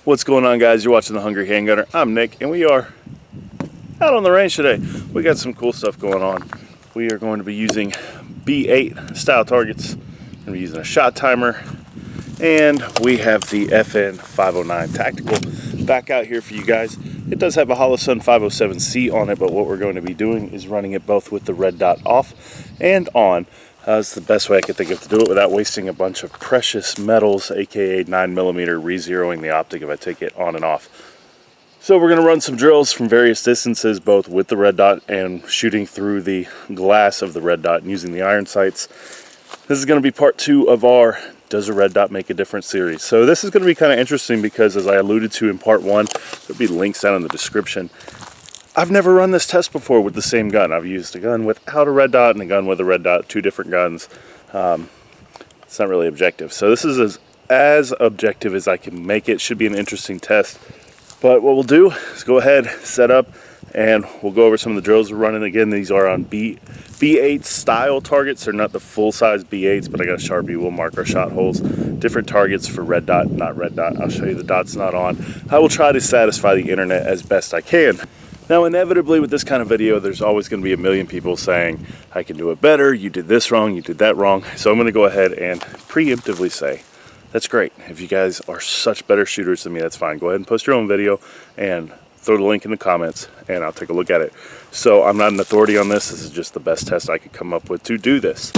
What's going on, guys? You're watching The Hungry Handgunner. I'm Nick, and we are out on the range today. We got some cool stuff going on. We are going to be using B8 style targets. We're going to be using a shot timer, and we have the FN 509 Tactical back out here for you guys. It does have a Holosun 507C on it, but what we're going to be doing is running it both with the red dot off and on. That's the best way I could think of to do it without wasting a bunch of precious metals, aka 9mm, re-zeroing the optic if I take it on and off. So we're going to run some drills from various distances, both with the red dot and shooting through the glass of the red dot and using the iron sights. This is going to be part 2 of our Does a Red Dot Make a Difference series. So this is going to be kind of interesting because, as I alluded to in part 1, there'll be links down in the description. I've never run this test before with the same gun. I've used a gun without a red dot and a gun with a red dot, 2 different guns. It's not really objective. So this is as objective as I can make it. Should be an interesting test. But what we'll do is go ahead, set up, and we'll go over some of the drills we're running. Again, these are on B8 style targets. They're not the full-size B8s, but I got a Sharpie. We'll mark our shot holes. Different targets for red dot, not red dot. I'll show you the dots not on. I will try to satisfy the internet as best I can. Now, inevitably with this kind of video, there's always going to be a million people saying, I can do it better, you did this wrong, you did that wrong. So I'm going to go ahead and preemptively say, that's great. If you guys are such better shooters than me, that's fine. Go ahead and post your own video and throw the link in the comments and I'll take a look at it. So I'm not an authority on this. This is just the best test I could come up with to do this.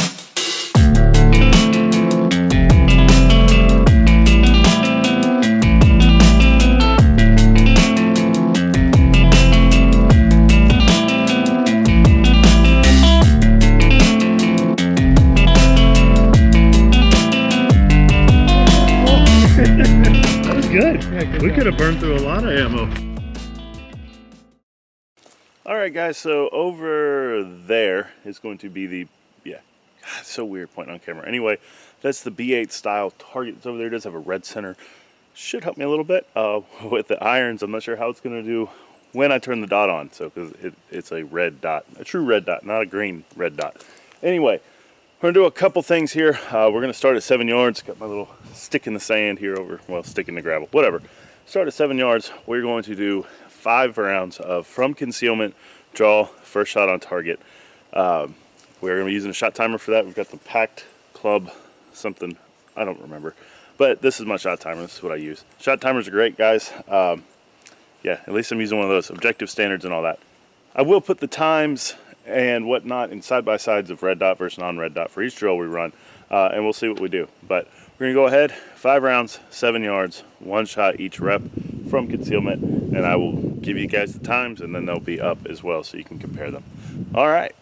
Good. Yeah, we could have burned through a lot of ammo. Alright guys, so over there is going to be the, God, it's so weird pointing on camera. Anyway, that's the B8 style target. It's over there. It does have a red center. Should help me a little bit with the irons. I'm not sure how it's going to do when I turn the dot on. So, because it's a red dot, a true red dot, not a green red dot. Anyway, we're going to do a couple things here. We're going to start at 7 yards. Got my little stick in the sand here over, well, stick in the gravel, whatever. Start at 7 yards. We're going to do 5 rounds of from concealment, draw, first shot on target. We're going to be using a shot timer for that. We've got the packed club something, I don't remember. But this is my shot timer. This is what I use. Shot timers are great, guys. Yeah, at least I'm using one of those. Objective standards and all that. I will put the times and whatnot in side-by-sides of red dot versus non-red dot for each drill we run, and we'll see what we do. But we're gonna go ahead, 5 rounds, 7 yards, 1 shot each rep from concealment, and I will give you guys the times, and then they'll be up as well so you can compare them. All right,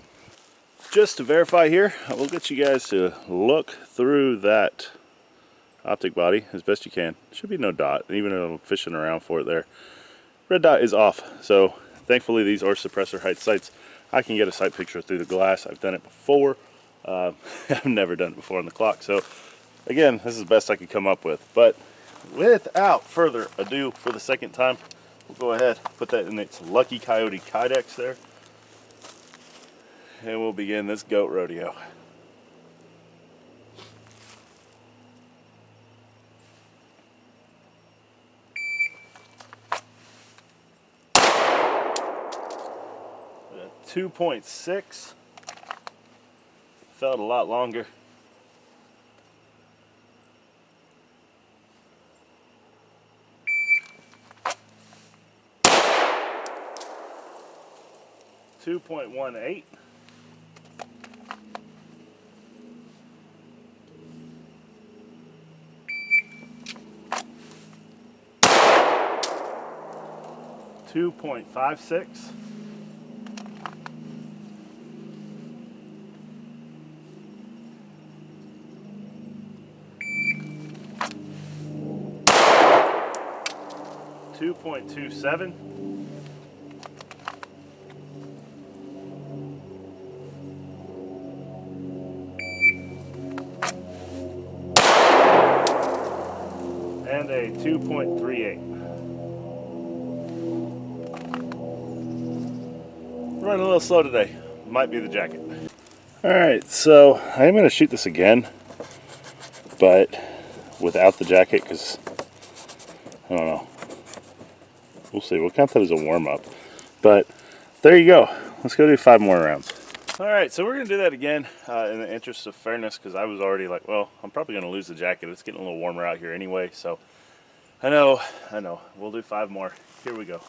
just to verify here, I will get you guys to look through that optic body as best you can. Should be no dot, even though I'm fishing around for it there. Red dot is off, so thankfully these are suppressor height sights. I can get a sight picture through the glass. I've done it before. I've never done it before on the clock. So again, this is the best I could come up with. But without further ado, for the second time, we'll go ahead, put that in its Lucky Coyote Kydex there. And we'll begin this goat rodeo. At 2.6. Felt a lot longer. .18. .56. .27. And a 2.38. Running a little slow today. Might be the jacket. Alright, so I am going to shoot this again, but without the jacket because I don't know. We'll see. We'll count that as a warm-up. But there you go. Let's go do 5 more rounds. All right, so we're going to do that again in the interest of fairness, because I was already like, well, I'm probably going to lose the jacket. It's getting a little warmer out here anyway, so I know. We'll do 5 more. Here we go.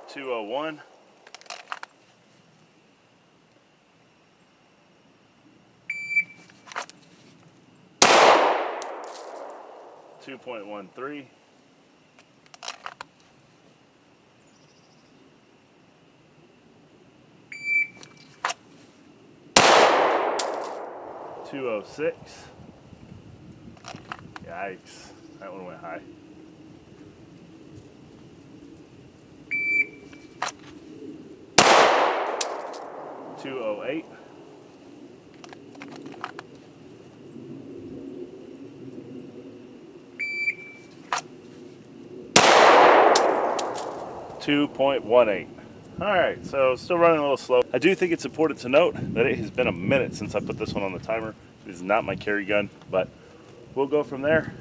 .201. .13. 206. Yikes, that one went high. 208. 2.18. Alright, so still running a little slow. I do think it's important to note that it has been a minute since I put this one on the timer. It is not my carry gun, but we'll go from there.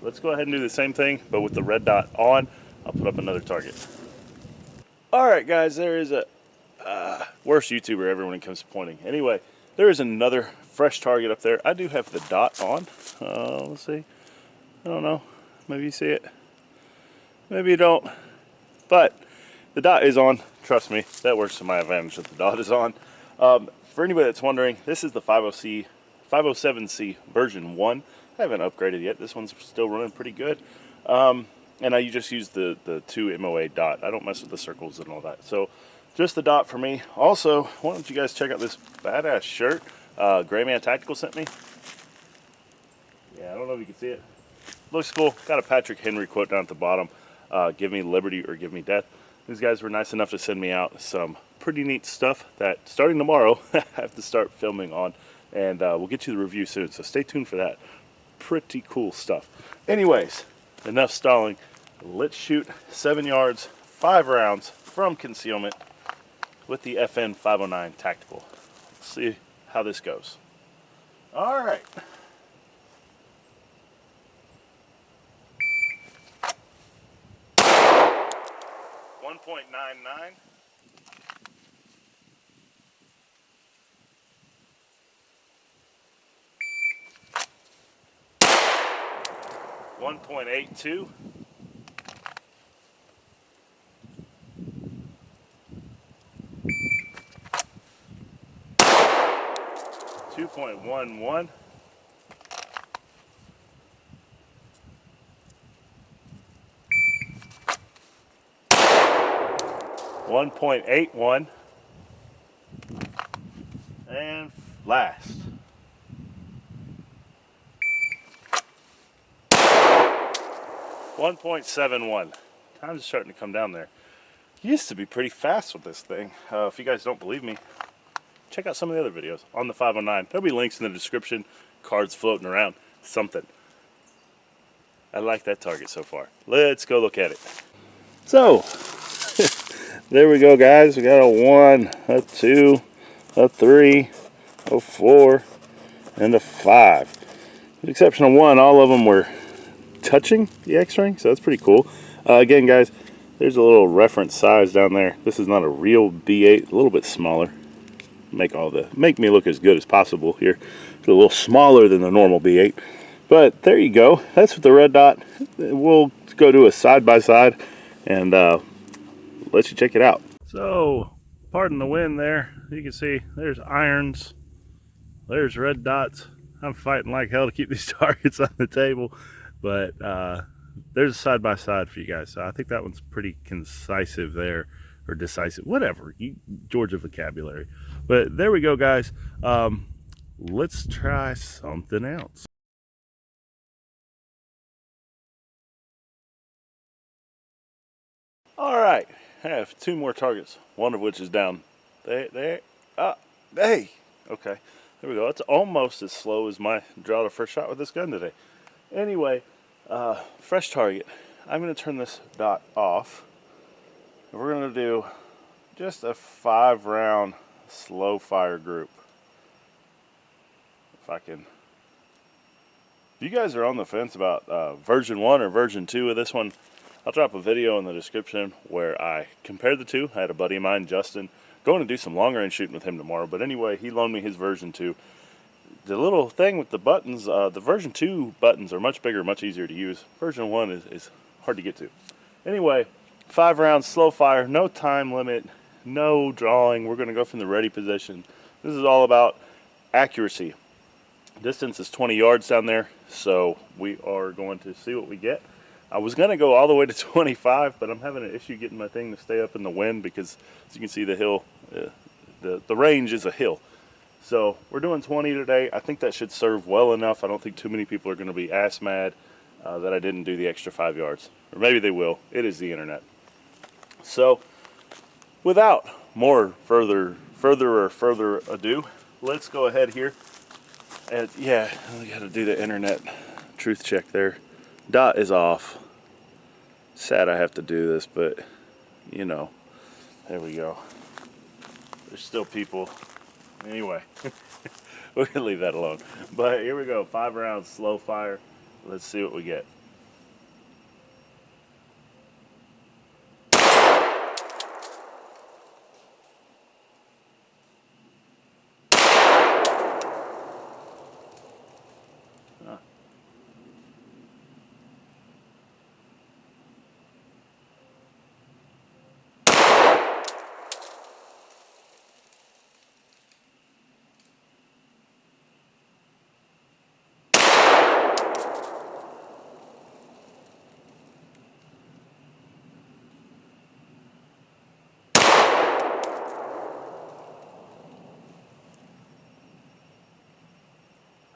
Let's go ahead and do the same thing, but with the red dot on. I'll put up another target. Alright guys, there is a worst YouTuber ever when it comes to pointing. Anyway, there is another fresh target up there. I do have the dot on. Let's see. I don't know. Maybe you see it. Maybe you don't. But the dot is on. Trust me, that works to my advantage that the dot is on. For anybody that's wondering, this is the 507C version 1. I haven't upgraded yet. This one's still running pretty good. And I just use the 2 MOA dot. I don't mess with the circles and all that. So just the dot for me. Also, why don't you guys check out this badass shirt Gray Man Tactical sent me. Yeah, I don't know if you can see it. Looks cool. Got a Patrick Henry quote down at the bottom. Give me liberty or give me death. These guys were nice enough to send me out some pretty neat stuff that starting tomorrow I have to start filming on, and we'll get you the review soon, so stay tuned for that. Pretty cool stuff. Anyways, enough stalling. Let's shoot 7 yards, 5 rounds from concealment with the FN 509 Tactical. Let's see how this goes. All right. .99. 1.82. 2.11. 1.81. And last. 1.71. Time's starting to come down there. Used to be pretty fast with this thing. If you guys don't believe me, check out some of the other videos on the 509. There'll be links in the description, cards floating around, something. I like that target so far. Let's go look at it. So, there we go, guys. We got a 1, a 2, a 3, a 4, and a 5. With the exception of 1, all of them were touching the X-ring, so that's pretty cool. Again, guys, there's a little reference size down there. This is not a real B8, a little bit smaller. Make me look as good as possible here. It's a little smaller than the normal B8. But there you go. That's with the red dot. We'll go do a side-by-side and let you check it out. So, pardon the wind there. You can see there's irons. There's red dots. I'm fighting like hell to keep these targets on the table. But there's a side-by-side for you guys. So I think that one's pretty concisive there. Or decisive. Whatever. Georgia vocabulary. But there we go, guys. Let's try something else. All right, I have 2 more targets, one of which is down there. Hey, okay, there we go. It's almost as slow as my draw to first shot with this gun today. Anyway, fresh target. I'm going to turn this dot off. We're going to do just a 5-round slow fire group. if I can. If you guys are on the fence about version 1 or version 2 of this one, I'll drop a video in the description where I compared the two. I had a buddy of mine, Justin, going to do some long range shooting with him tomorrow. But anyway, he loaned me his version 2. The little thing with the buttons, the version 2 buttons are much bigger, much easier to use. Version 1 is hard to get to. Anyway, 5 rounds, slow fire, no time limit, no drawing. We're going to go from the ready position. This is all about accuracy. Distance is 20 yards down there, so we are going to see what we get. I was going to go all the way to 25, but I'm having an issue getting my thing to stay up in the wind because, as you can see, the hill, the range is a hill. So we're doing 20 today. I think that should serve well enough. I don't think too many people are going to be ass mad that I didn't do the extra 5 yards. Or maybe they will. It is the internet. So without more further ado, let's go ahead here. And yeah, I got to do the internet truth check there. Dot is off. Sad I have to do this, but you know, there we go. There's still people. Anyway, we're gonna leave that alone. But here we go, 5 rounds, slow fire. Let's see what we get.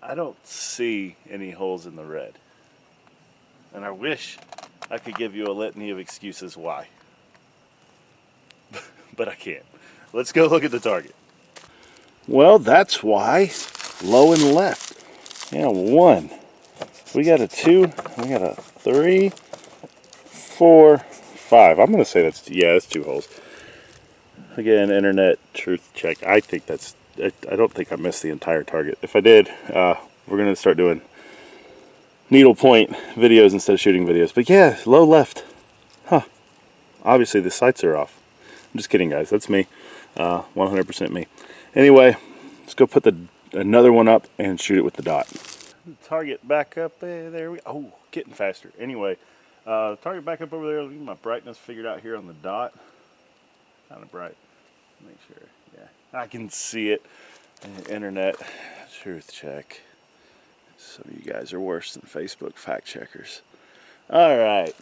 I don't see any holes in the red. And I wish I could give you a litany of excuses why. But I can't. Let's go look at the target. Well, that's why. Low and left. Yeah, 1. We got a 2. We got a 3, 4, 5. I'm going to say that's 2 holes. Again, internet truth check. I think that's... I don't think I missed the entire target. If I did, we're going to start doing needle point videos instead of shooting videos. But yeah, low left. Huh. Obviously the sights are off. I'm just kidding, guys. That's me. 100% me. Anyway, let's go put another one up and shoot it with the dot. Target back up there. Oh, getting faster. Anyway, target back up over there. Get my brightness figured out here on the dot. Kind of bright. Make sure. Yeah, I can see it. Internet truth check. Some of you guys are worse than Facebook fact checkers. All right.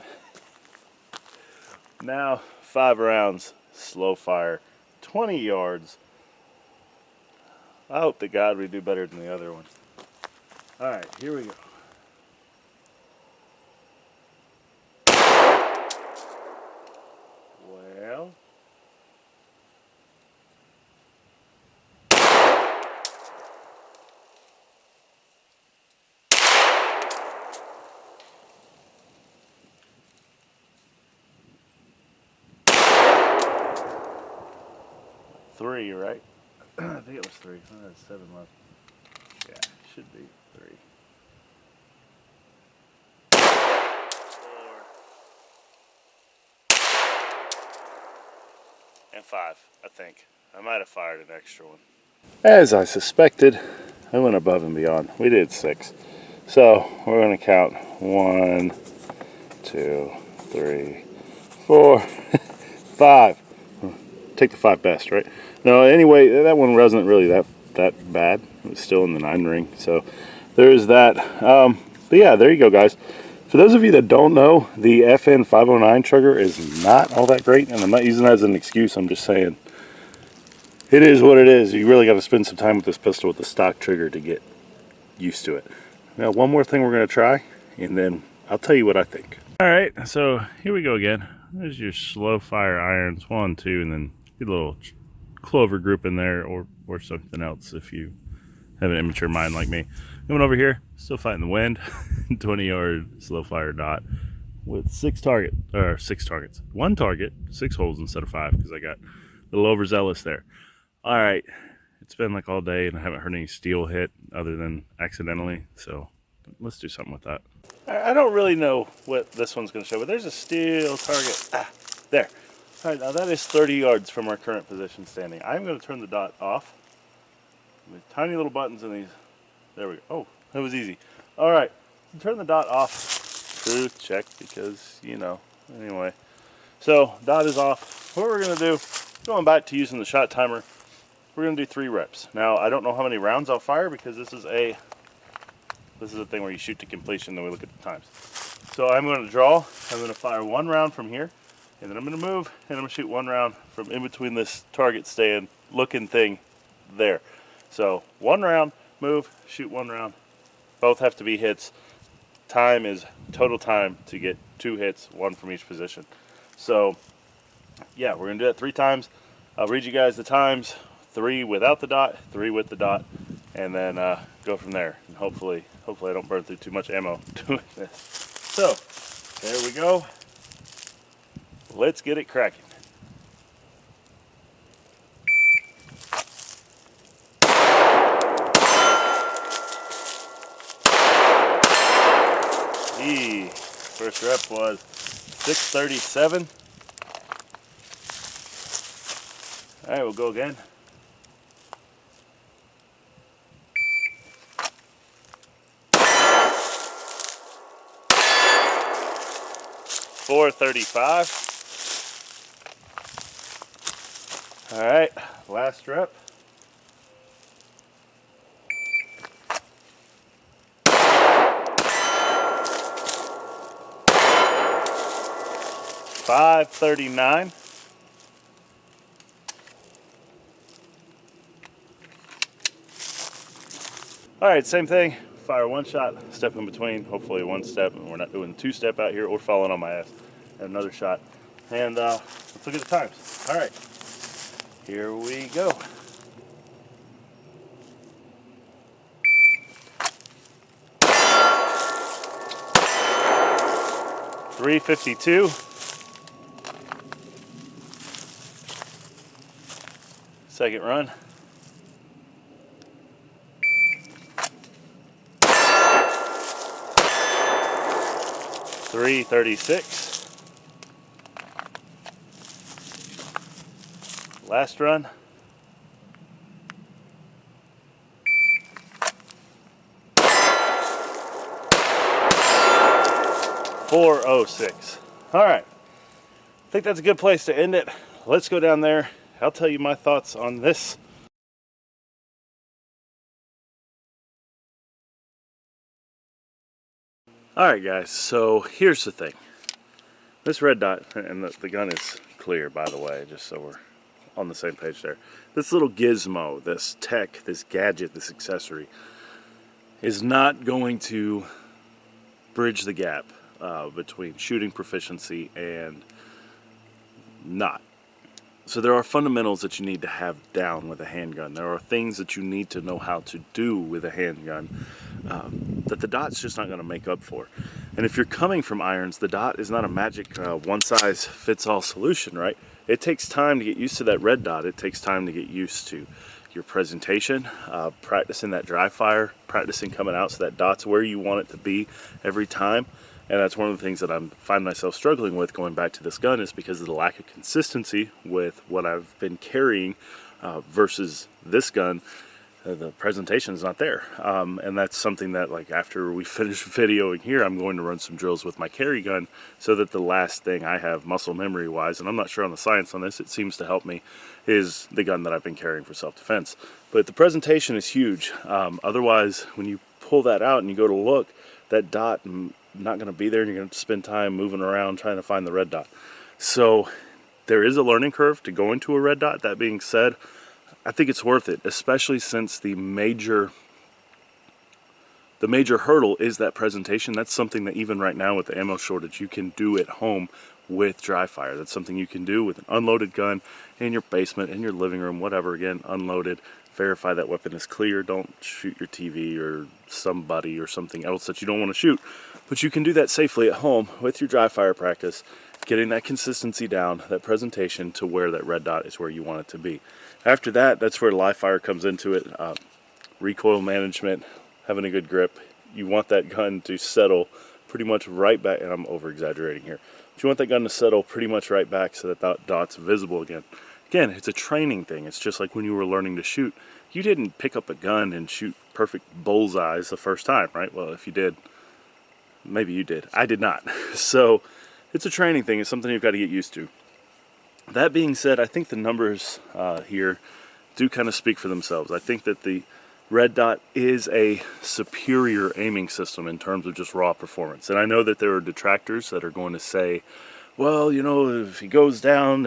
Now 5 rounds, slow fire, 20 yards. I hope to God we do better than the other one. All right, here we go. Well. Three, right? I think it was 3. Oh, that's 7 left. Yeah, should be 3. 4. And 5, I think. I might have fired an extra one. As I suspected, I went above and beyond. We did 6. So we're going to count 1, 2, 3, 4, 5. Take the 5 best, right? No, anyway, that one wasn't really that bad. It was still in the 9 ring, so there's that. But yeah, there you go, guys. For those of you that don't know, the FN 509 trigger is not all that great, and I'm not using that as an excuse. I'm just saying it is what it is. You really got to spend some time with this pistol with the stock trigger to get used to it. Now, one more thing we're going to try, and then I'll tell you what I think. All right, so here we go again. There's your slow fire irons, 1, 2, and then get a little clover group in there, or something else if you have an immature mind like me. Coming over here, still fighting the wind. 20 yard slow fire dot with 6 targets. 1 target, 6 holes instead of 5 because I got a little overzealous there. All right, it's been like all day and I haven't heard any steel hit other than accidentally, so let's do something with that. I don't really know what this one's going to show, but there's a steel target. There. All right, now that is 30 yards from our current position standing. I'm going to turn the dot off. With tiny little buttons in these. There we go. Oh, that was easy. All right, turn the dot off. Truth check, because, you know, anyway. So, dot is off. What we're going to do, going back to using the shot timer, we're going to do 3 reps. Now, I don't know how many rounds I'll fire because this is a thing where you shoot to completion, then we look at the times. So I'm going to draw, I'm going to fire 1 round from here, and then I'm going to move, and I'm going to shoot 1 round from in between this target stand looking thing there. So 1 round, move, shoot 1 round. Both have to be hits. Time is total time to get 2 hits, 1 from each position. So yeah, we're going to do that 3 times. I'll read you guys the times, 3 without the dot, 3 with the dot, and then go from there. And hopefully I don't burn through too much ammo doing this. So there we go. Let's get it cracking. First rep was 637. All right, we'll go again. $435. All right, last rep. $539. All right, same thing. Fire 1 shot, step in between, hopefully 1 step, and we're not doing 2 step out here or falling on my ass. And another shot. And let's look at the times. All right, here we go. $352. Second run. $336. Last run. $406. All right, I think that's a good place to end it. Let's go down there. I'll tell you my thoughts on this. All right, guys, so here's the thing. This red dot, and the gun is clear, by the way, just so we're on the same page there. This little gizmo, this tech, this gadget, this accessory is not going to bridge the gap between shooting proficiency and not. So there are fundamentals that you need to have down with a handgun. There are things that you need to know how to do with a handgun that the dot's just not going to make up for. And if you're coming from irons, the dot is not a magic one-size-fits-all solution, right? It takes time to get used to that red dot. It takes time to get used to your presentation, practicing that dry fire, practicing coming out so that dot's where you want it to be every time. And that's one of the things that I find myself struggling with going back to this gun, is because of the lack of consistency with what I've been carrying versus this gun. The presentation is not there. And that's something that, like, after we finish videoing here, I'm going to run some drills with my carry gun so that the last thing I have muscle memory wise, and I'm not sure on the science on this, it seems to help me, is the gun that I've been carrying for self-defense. But the presentation is huge. Otherwise, when you pull that out and you go to look, that dot not going to be there, and you're going to spend time moving around trying to find the red dot. So there is a learning curve to going to a red dot. That being said, I think it's worth it, especially since the major hurdle is that presentation. That's something that even right now with the ammo shortage, you can do at home with dry fire. That's something you can do with an unloaded gun in your basement, in your living room, whatever. Again, unloaded. Verify that weapon is clear. Don't shoot your TV or somebody or something else that you don't want to shoot. But you can do that safely at home with your dry fire practice getting that consistency down, that presentation to where that red dot is where you want it to be. After that, that's where live fire comes into it. Recoil management, having a good grip. You want that gun to settle pretty much right back, and I'm over exaggerating here, but you want that gun to settle pretty much right back so that dot's visible again. Again, it's a training thing. It's just like when you were learning to shoot. You didn't pick up a gun and shoot perfect bullseyes the first time, right? Well, if you did, maybe you did. I did not. So it's a training thing. It's something you've got to get used to. That being said, I think the numbers here do kind of speak for themselves. I think that the red dot is a superior aiming system in terms of just raw performance. And I know that there are detractors that are going to say, well, you know, if it goes down,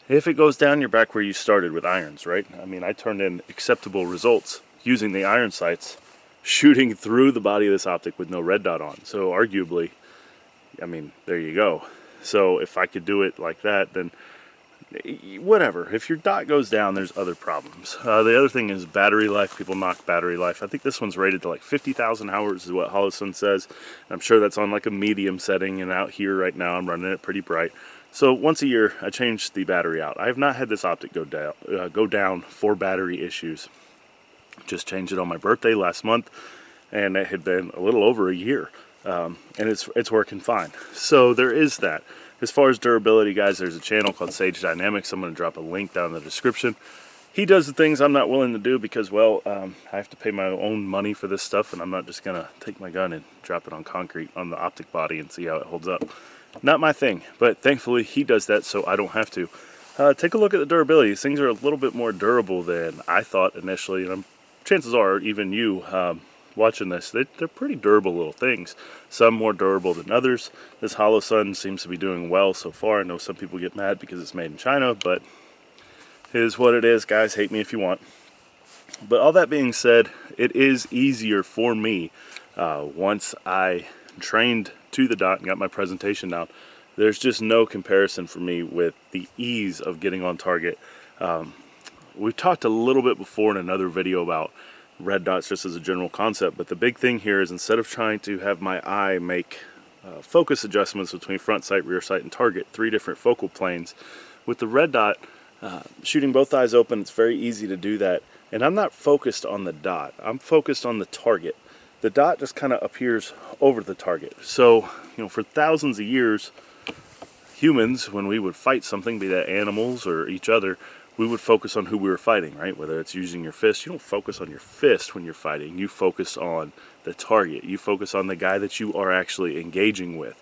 you're back where you started with irons, right? I mean, I turned in acceptable results using the iron sights, shooting through the body of this optic with no red dot on. So arguably, I mean, there you go. So if I could do it like that, then whatever. If your dot goes down, there's other problems. The other thing is battery life. People knock battery life. I think this one's rated to like 50,000 hours is what Holosun says. I'm sure that's on like a medium setting, and out here right now I'm running it pretty bright. So once a year I change the battery out. I have not had this optic go down for battery issues. Just changed it on my birthday last month, and it had been a little over a year, and it's working fine. So there is that. As far as durability, guys, there's a channel called Sage Dynamics. I'm going to drop a link down in the description. He does the things I'm not willing to do because, well, I have to pay my own money for this stuff, and I'm not just going to take my gun and drop it on concrete on the optic body and see how it holds up. Not my thing, but thankfully he does that, so I don't have to. Take a look at the durability. These things are a little bit more durable than I thought initially, and chances are even you watching this, they're pretty durable little things. Some more durable than others. This Holosun seems to be doing well so far. I know some people get mad because it's made in China, but it is what it is, guys. Hate me if you want. But all that being said, it is easier for me once I trained to the dot and got my presentation down. There's just no comparison for me with the ease of getting on target. We've talked a little bit before in another video about red dots just as a general concept, but the big thing here is instead of trying to have my eye make focus adjustments between front sight, rear sight, and target, 3 different focal planes, with the red dot, shooting both eyes open, it's very easy to do that. And I'm not focused on the dot, I'm focused on the target. The dot just kind of appears over the target. So, you know, for thousands of years, humans, when we would fight something, be that animals or each other, we would focus on who we were fighting, right? Whether it's using your fist, you don't focus on your fist when you're fighting. You focus on the target. You focus on the guy that you are actually engaging with.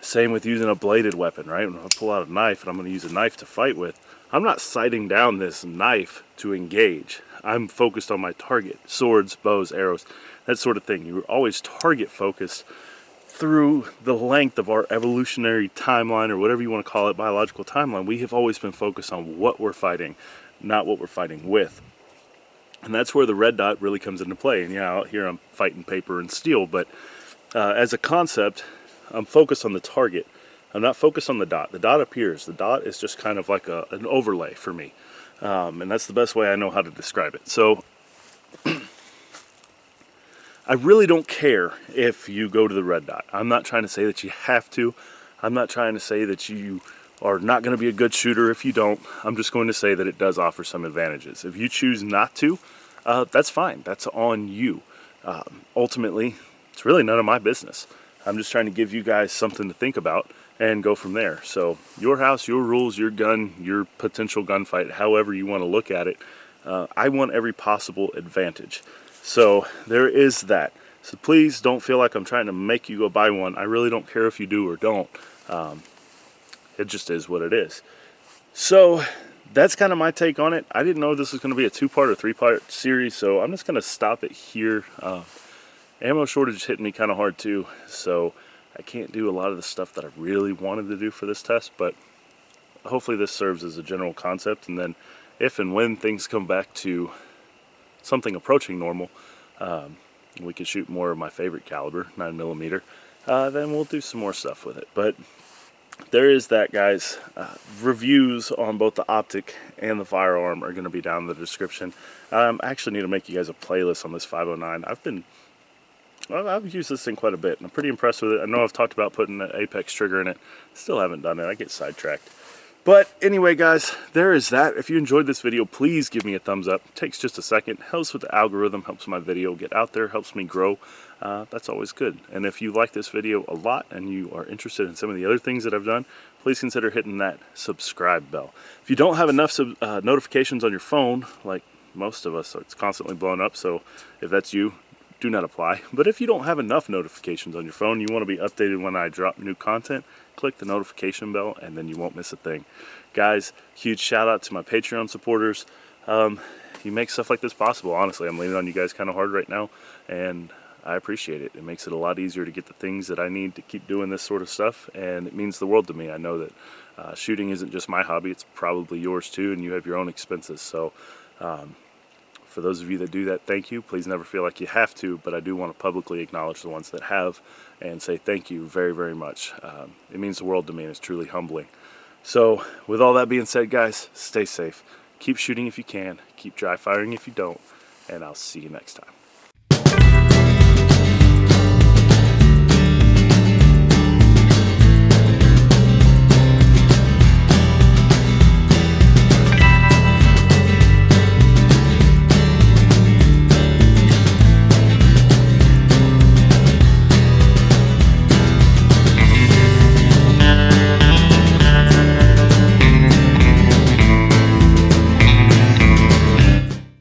Same with using a bladed weapon, right? When I pull out a knife and I'm going to use a knife to fight with, I'm not sighting down this knife to engage. I'm focused on my target. Swords, bows, arrows, that sort of thing. You're always target focused through the length of our evolutionary timeline, or whatever you want to call it, biological timeline. We have always been focused on what we're fighting, not what we're fighting with. And that's where the red dot really comes into play. And yeah, out here I'm fighting paper and steel, but as a concept, I'm focused on the target. I'm not focused on the dot. The dot appears. The dot is just kind of like an overlay for me. And that's the best way I know how to describe it. So I really don't care if you go to the red dot. I'm not trying to say that you have to. I'm not trying to say that you are not going to be a good shooter if you don't. I'm just going to say that it does offer some advantages. If you choose not to, that's fine. That's on you. Ultimately, it's really none of my business. I'm just trying to give you guys something to think about and go from there. So your house, your rules, your gun, your potential gunfight, however you want to look at it, I want every possible advantage. So there is that. So please don't feel like I'm trying to make you go buy one. I really don't care if you do or don't. It just is what it is. So that's kind of my take on it. I didn't know this was going to be a 2-part or 3-part series, so I'm just going to stop it here. Ammo shortage is hitting me kind of hard too, so I can't do a lot of the stuff that I really wanted to do for this test, but hopefully this serves as a general concept, and then if and when things come back to something approaching normal, we can shoot more of my favorite caliber, 9mm, then we'll do some more stuff with it. But there is that, guys. Reviews on both the optic and the firearm are going to be down in the description. I actually need to make you guys a playlist on this 509. I've been Well, I've used this thing quite a bit, and I'm pretty impressed with it. I know I've talked about putting an Apex trigger in it. Still haven't done it. I get sidetracked. But anyway, guys, there is that. If you enjoyed this video, please give me a thumbs up. It takes just a second. Helps with the algorithm, helps my video get out there, helps me grow. That's always good. And if you like this video a lot and you are interested in some of the other things that I've done, please consider hitting that subscribe bell. If you don't have enough notifications on your phone, like most of us, so it's constantly blowing up, so if that's you, do not apply. But if you don't have enough notifications on your phone, you want to be updated when I drop new content, click the notification bell and then you won't miss a thing. Guys, huge shout out to my Patreon supporters. You make stuff like this possible. Honestly, I'm leaning on you guys kind of hard right now, and I appreciate it. It makes it a lot easier to get the things that I need to keep doing this sort of stuff, and it means the world to me. I know that shooting isn't just my hobby, it's probably yours too, and you have your own expenses. So for those of you that do that, thank you. Please never feel like you have to, but I do want to publicly acknowledge the ones that have and say thank you very, very much. It means the world to me, and it's truly humbling. So with all that being said, guys, stay safe. Keep shooting if you can. Keep dry firing if you don't. And I'll see you next time.